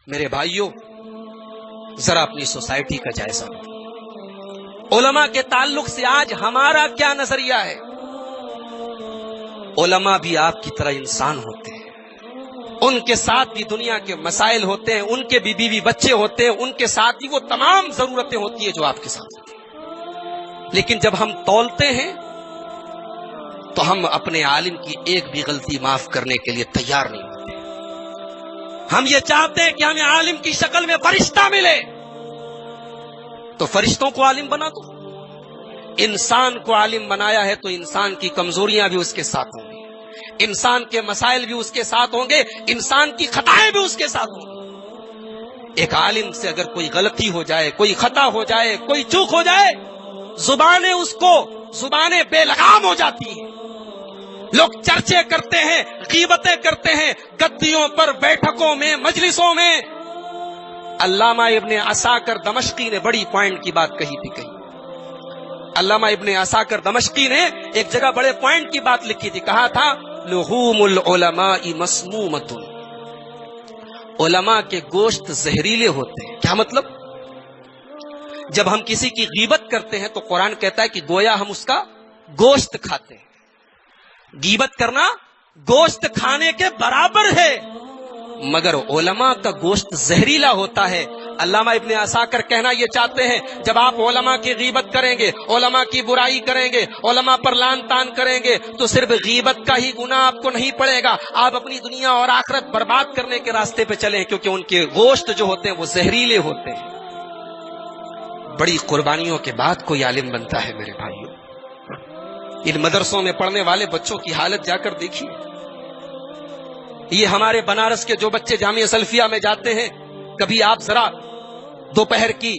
میرے بھائیوں، ذرا اپنی سوسائٹی کا جائزہ لو۔ علماء کے تعلق سے آج ہمارا کیا نظریہ ہے؟ علماء بھی آپ کی طرح انسان ہوتے ہیں، ان کے ساتھ بھی دنیا کے مسائل ہوتے ہیں، ان کے بھی بیوی بچے ہوتے ہیں، ان کے ساتھ بھی وہ تمام ضرورتیں ہوتی ہیں جو آپ کے ساتھ ہوتی ہیں۔ لیکن جب ہم تولتے ہیں تو ہم اپنے عالم کی ایک بھی غلطی معاف کرنے کے لیے تیار نہیں ہوتے۔ ہم یہ چاہتے ہیں کہ ہمیں عالم کی شکل میں فرشتہ ملے، تو فرشتوں کو عالم بنا دو۔ انسان کو عالم بنایا ہے تو انسان کی کمزوریاں بھی اس کے ساتھ ہوں گی، انسان کے مسائل بھی اس کے ساتھ ہوں گے، انسان کی خطائیں بھی اس کے ساتھ ہوں گی۔ ایک عالم سے اگر کوئی غلطی ہو جائے، کوئی خطا ہو جائے، کوئی چوک ہو جائے، زبانیں بے لگام ہو جاتی ہیں۔ لوگ چرچے کرتے ہیں، غیبتیں کرتے ہیں، گدیوں پر، بیٹھکوں میں، مجلسوں میں۔ علامہ ابن عساکر دمشقی نے بڑی پوائنٹ کی بات کہی تھی۔ علامہ ابن عساکر دمشقی نے ایک جگہ بڑے پوائنٹ کی بات لکھی تھی، کہا تھا لحوم العلماء مسمومۃ، علماء کے گوشت زہریلے ہوتے ہیں۔ کیا مطلب؟ جب ہم کسی کی غیبت کرتے ہیں تو قرآن کہتا ہے کہ گویا ہم اس کا گوشت کھاتے ہیں۔ غیبت کرنا گوشت کھانے کے برابر ہے، مگر علماء کا گوشت زہریلا ہوتا ہے۔ علامہ ابن عساکر کہنا یہ چاہتے ہیں، جب آپ علماء کی غیبت کریں گے، علماء کی برائی کریں گے، علماء پر لعن طعن کریں گے، تو صرف غیبت کا ہی گناہ آپ کو نہیں پڑے گا، آپ اپنی دنیا اور آخرت برباد کرنے کے راستے پہ چلیں، کیونکہ ان کے گوشت جو ہوتے ہیں وہ زہریلے ہوتے ہیں۔ بڑی قربانیوں کے بعد کوئی عالم بنتا ہے میرے بھائیوں۔ ان مدرسوں میں پڑھنے والے بچوں کی حالت جا کر دیکھیے۔ یہ ہمارے بنارس کے جو بچے جامعہ سلفیہ میں جاتے ہیں، کبھی آپ ذرا دوپہر کی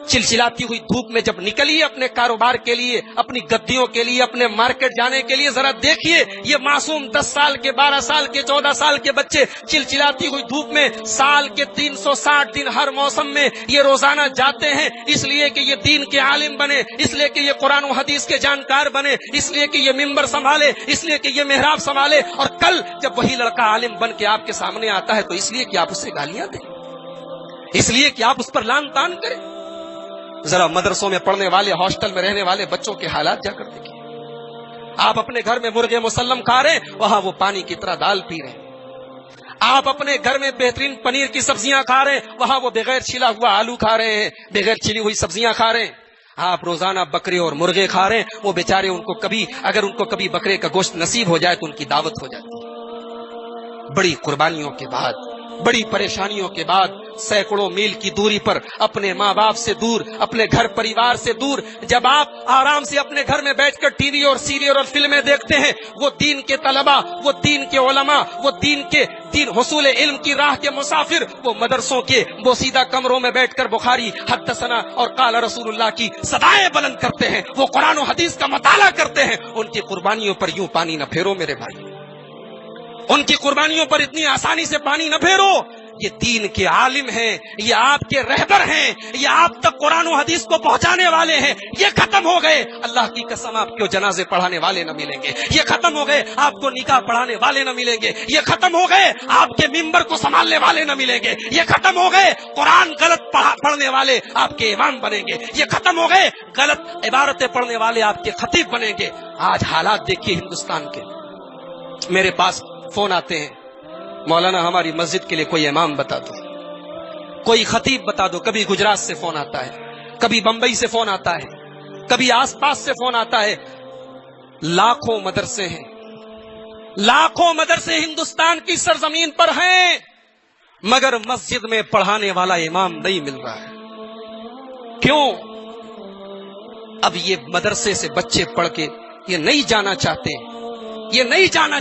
چلچلاتی ہوئی دھوپ میں جب نکلیے اپنے کاروبار کے لیے، اپنی گدیوں کے لیے، اپنے مارکیٹ جانے کے لیے، ذرا دیکھیے یہ معصوم 10 سال کے، 12 سال کے، 14 سال کے بچے چلچلاتی ہوئی دھوپ میں سال کے 360 دن ہر موسم میں یہ روزانہ جاتے ہیں، اس لیے کہ یہ دین کے عالم بنے، اس لیے کہ یہ قرآن و حدیث کے جانکار بنے، اس لیے کہ یہ ممبر سنبھالے، اس لیے کہ یہ محراب سنبھالے، اور کل جب وہی لڑکا عالم بن کے آپ کے سامنے آتا ہے تو اس لیے کہ آپ اسے گالیاں دیں، اس لیے کہ آپ اس پر لعن طعن کریں۔ ذرا مدرسوں میں پڑھنے والے، ہاسٹل میں رہنے والے بچوں کے حالات جا کر دیکھیں۔ آپ اپنے گھر میں مرغے مسلم کھا رہے ہیں، وہاں وہ پانی کی طرح دال پی رہے ہیں۔ آپ اپنے گھر میں بہترین پنیر کی سبزیاں کھا رہے ہیں، وہاں وہ بغیر چھلا ہوا آلو کھا رہے ہیں، بغیر چھلی ہوئی سبزیاں کھا رہے ہیں۔ آپ روزانہ بکرے اور مرغے کھا رہے ہیں، وہ بیچارے اگر ان کو کبھی بکرے کا گوشت نصیب ہو جائے تو ان کی دعوت ہو جاتی ہے۔ بڑی قربانیوں کے بعد، بڑی پریشانیوں کے بعد، سینکڑوں میل کی دوری پر، اپنے ماں باپ سے دور، اپنے گھر پریوار سے دور، جب آپ آرام سے اپنے گھر میں بیٹھ کر ٹی وی اور سیریل اور فلمیں دیکھتے ہیں، وہ دین کے طلباء، وہ دین کے علماء، وہ دین حصول علم کی راہ کے مسافر، وہ مدرسوں کے بوسیدہ کمروں میں بیٹھ کر بخاری، حدثنا اور قال رسول اللہ کی صدائیں بلند کرتے ہیں، وہ قرآن و حدیث کا مطالعہ کرتے ہیں، ان کی قربانیوں پر یوں پانی نہ پھیرو میرے بھائی، ان کی قربانیوں پر اتنی آسانی سے پانی نہ پھیرو۔ یہ دین کے عالم ہیں، یہ آپ کے رہبر ہیں، یہ آپ تک قرآن و حدیث کو پہنچانے والے ہیں۔ یہ ختم ہو گئے، اللہ کی قسم آپ کو جنازے پڑھانے والے نہ ملیں گے، یہ ختم ہو گئے، آپ کو نکاح پڑھانے والے نہ ملیں گے، یہ ختم ہو گئے، آپ کے ممبر کو سنبھالنے والے نہ ملیں گے، یہ ختم ہو گئے، قرآن غلط پڑھنے والے آپ کے امام بنیں گے، یہ ختم ہو گئے، غلط عبارتیں پڑھنے والے آپ کے خطیب بنیں گے۔ آج حالات دیکھیے ہندوستان کے، میرے پاس فون آتے ہیں، مولانا ہماری مسجد کے لیے کوئی امام بتا دو، کوئی خطیب بتا دو۔ کبھی گجرات سے فون آتا ہے، کبھی بمبئی سے فون آتا ہے، کبھی آس پاس سے فون آتا ہے۔ لاکھوں مدرسے ہیں، لاکھوں مدرسے ہندوستان کی سرزمین پر ہیں، مگر مسجد میں پڑھانے والا امام نہیں مل رہا ہے۔ کیوں؟ اب یہ مدرسے سے بچے پڑھ کے یہ نہیں جانا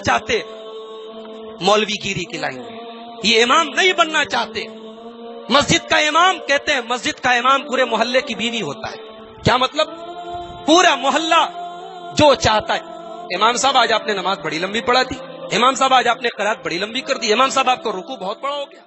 چاہتے مولوی گیری کی لائن میں، یہ امام نہیں بننا چاہتے۔ مسجد کا امام، کہتے ہیں مسجد کا امام پورے محلے کی بیوی ہوتا ہے۔ کیا مطلب؟ پورا محلہ جو چاہتا ہے، امام صاحب آج آپ نے نماز بڑی لمبی پڑھا دی، امام صاحب آج آپ نے قرات بڑی لمبی کر دی، امام صاحب آپ کو رکوع بہت بڑا ہو گیا،